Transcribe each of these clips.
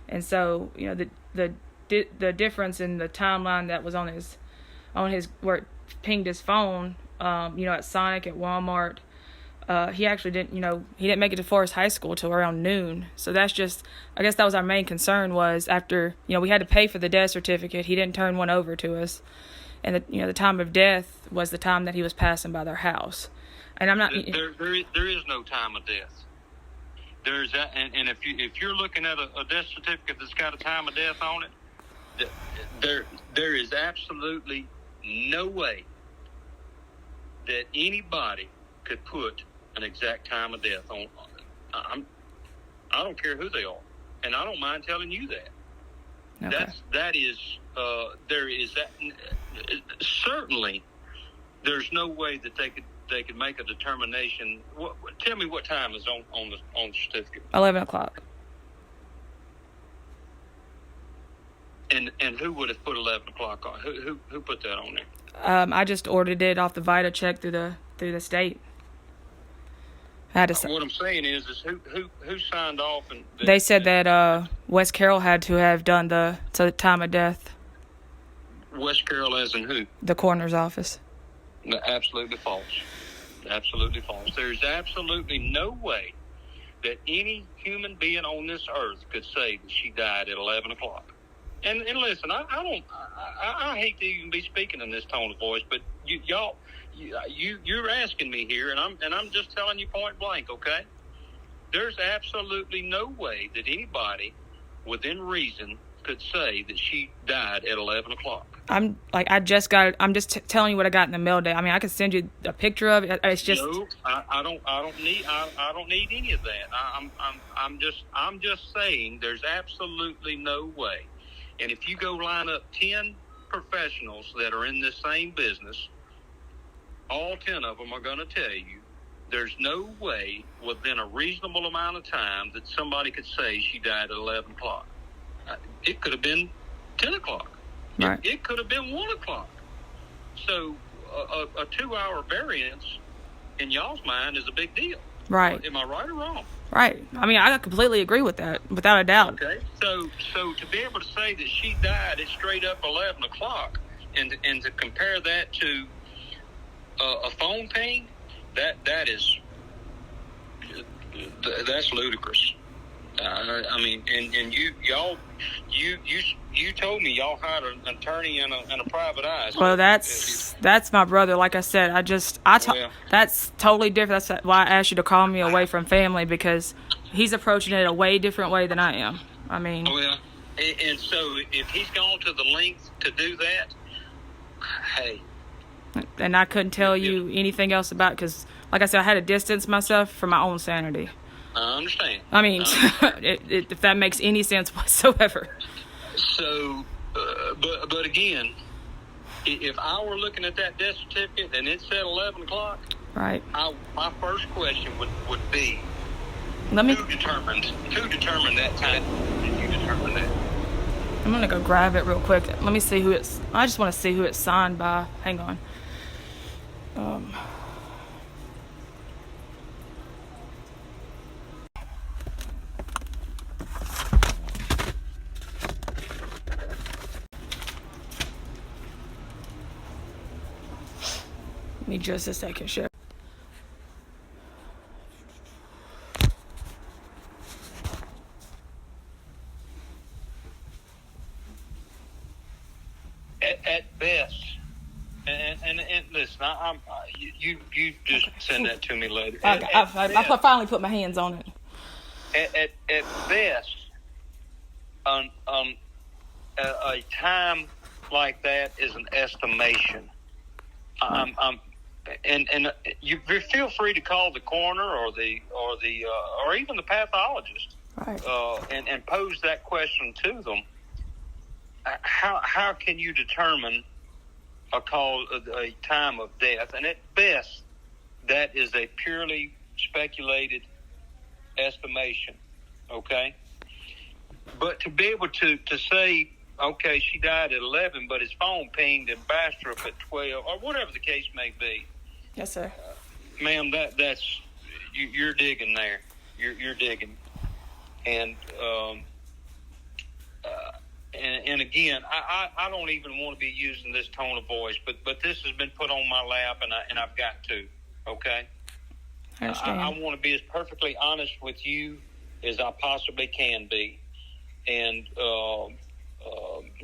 And so, the difference in the timeline that was on his where it pinged his phone, at Sonic, at Walmart, he actually didn't, he didn't make it to Forest High School till around noon. So that's just, I guess that was our main concern, was after, we had to pay for the death certificate. He didn't turn one over to us. And the time of death was the time that he was passing by their house. And I'm not. There is no time of death. There's that, and if you're looking at a death certificate that's got a time of death on it, there is absolutely no way that anybody could put an exact time of death on. I don't care who they are, and I don't mind telling you that. Okay. There is that. Certainly, there's no way that they could make a determination. Tell me what time is on the certificate. 11 o'clock. And who would have put 11 o'clock on? Who put that on there? I just ordered it off the Vita check through the state. What I'm saying is who signed off? And they said that West Carroll had to have done the time of death. West Carroll, as in who? The coroner's office. No, absolutely false. Absolutely false. There's absolutely no way that any human being on this earth could say that she died at 11 o'clock. And listen, I hate to even be speaking in this tone of voice, but you're asking me here, and I'm just telling you point blank, okay? There's absolutely no way that anybody within reason could say that she died at 11 o'clock. I'm just telling you what I got in the mail day. I mean, I could send you a picture of it. It's just no. I don't need any of that. I'm just saying there's absolutely no way. And if you go line up 10 professionals that are in this same business, all 10 of them are going to tell you there's no way within a reasonable amount of time that somebody could say she died at 11 o'clock. It could have been 10 o'clock. Right. It could have been 1 o'clock. So a 2-hour variance in y'all's mind is a big deal. Right. Am I right or wrong? Right. I mean, I completely agree with that, without a doubt. Okay. So to be able to say that she died at straight up 11 o'clock and to compare that to a phone ping, that's ludicrous. I mean, and you told me y'all hired an attorney and a private eye. So well, that's my brother. Like I said, that's totally different. That's why I asked you to call me away from family, because he's approaching it a way different way than I am. I mean, well, and so if he's gone to the length to do that, hey. And I couldn't tell you anything else about it because, like I said, I had to distance myself for my own sanity. I understand. I mean, if that makes any sense whatsoever. So, but again, if I were looking at that death certificate and it said 11 o'clock, right? My first question would be, who determined that time? Did you determine that? I'm gonna go grab it real quick. Let me see who it's. I just want to see who it's signed by. Hang on. Give me just a second, Chef. At best, and listen, you just send that to me later. I finally put my hands on it. At best, a time like that is an estimation. And you feel free to call the coroner or even the pathologist, right? And pose that question to them. How can you determine a time of death? And at best, that is a purely speculated estimation. Okay, but to be able to say, okay, she died at 11, but his phone pinged in Bastrop at 12, or whatever the case may be. Yes, sir. Ma'am, that's you're digging there. You're digging, and and again, I don't even want to be using this tone of voice, but this has been put on my lap, and I've got to. Okay. I understand. I want to be as perfectly honest with you as I possibly can be, and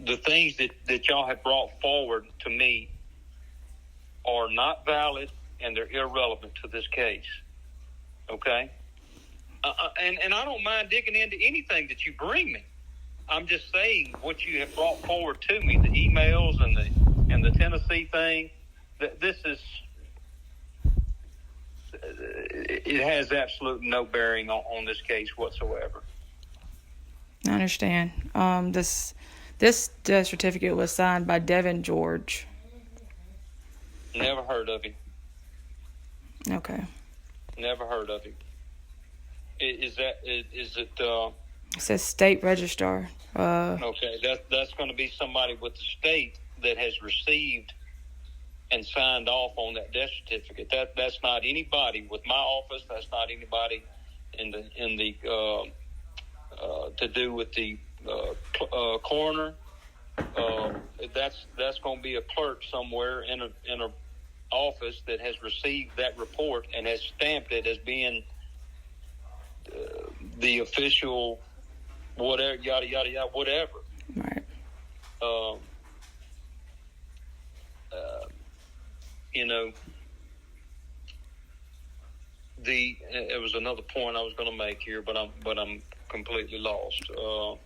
the things that y'all have brought forward to me are not valid, and they're irrelevant to this case. Okay? And I don't mind digging into anything that you bring me. I'm just saying what you have brought forward to me, the emails and the Tennessee thing, this is, it has absolutely no bearing on this case whatsoever. I understand. This death certificate was signed by Devin George. Never heard of him. Okay. Never heard of him. Is it? It says state registrar. Okay, that's going to be somebody with the state that has received and signed off on that death certificate. That's not anybody with my office. That's not anybody in the to do with the coroner. That's going to be a clerk somewhere in a office that has received that report and has stamped it as being the official whatever, yada yada yada, whatever. Right. You know, it was another point I was going to make here, but I'm completely lost.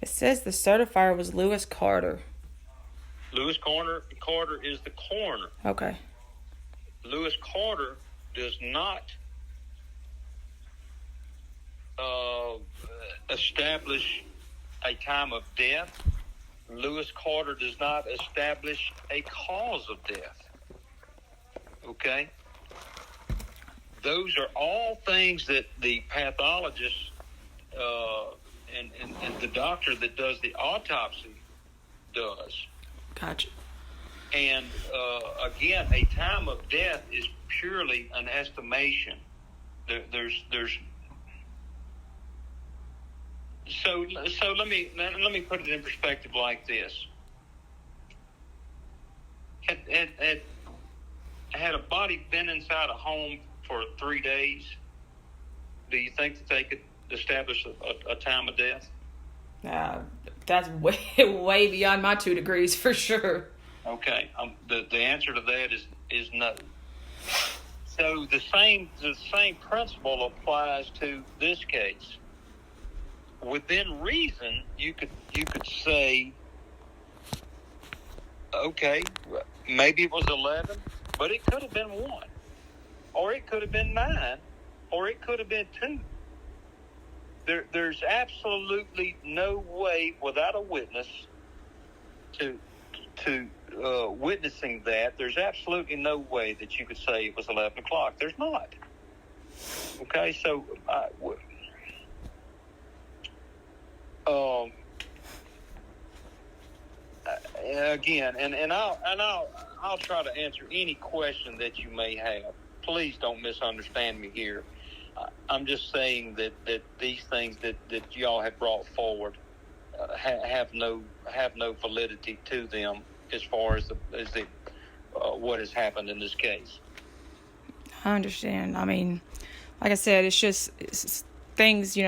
It says the certifier was Lewis Carter. Lewis Carter is the coroner. Okay. Lewis Carter does not establish a time of death. Lewis Carter does not establish a cause of death. Okay? Those are all things that the pathologist and the doctor that does the autopsy does. Gotcha. And again, a time of death is purely an estimation. There's so let me put it in perspective like this. Had a body been inside a home for 3 days, do you think that they could establish a time of death? That's way beyond my 2 degrees for sure. Okay, the answer to that is no. So the same principle applies to this case. Within reason, you could say, okay, maybe it was 11, but it could have been 1, or it could have been 9, or it could have been 2. There's absolutely no way without a witness to witnessing that. There's absolutely no way that you could say it was 11 o'clock. There's not. Okay, so again, and I'll try to answer any question that you may have. Please don't misunderstand me here. I'm just saying that these things that y'all have brought forward have no validity to them as far as the what has happened in this case. I understand. I mean, like I said, it's things,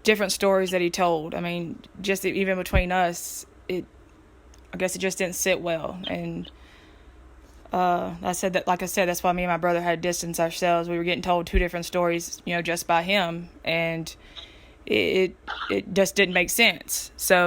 different stories that he told. I mean, just even between us, I guess it just didn't sit well. And like I said, that's why me and my brother had to distance ourselves. We were getting told 2 different stories, just by him, and it just didn't make sense. So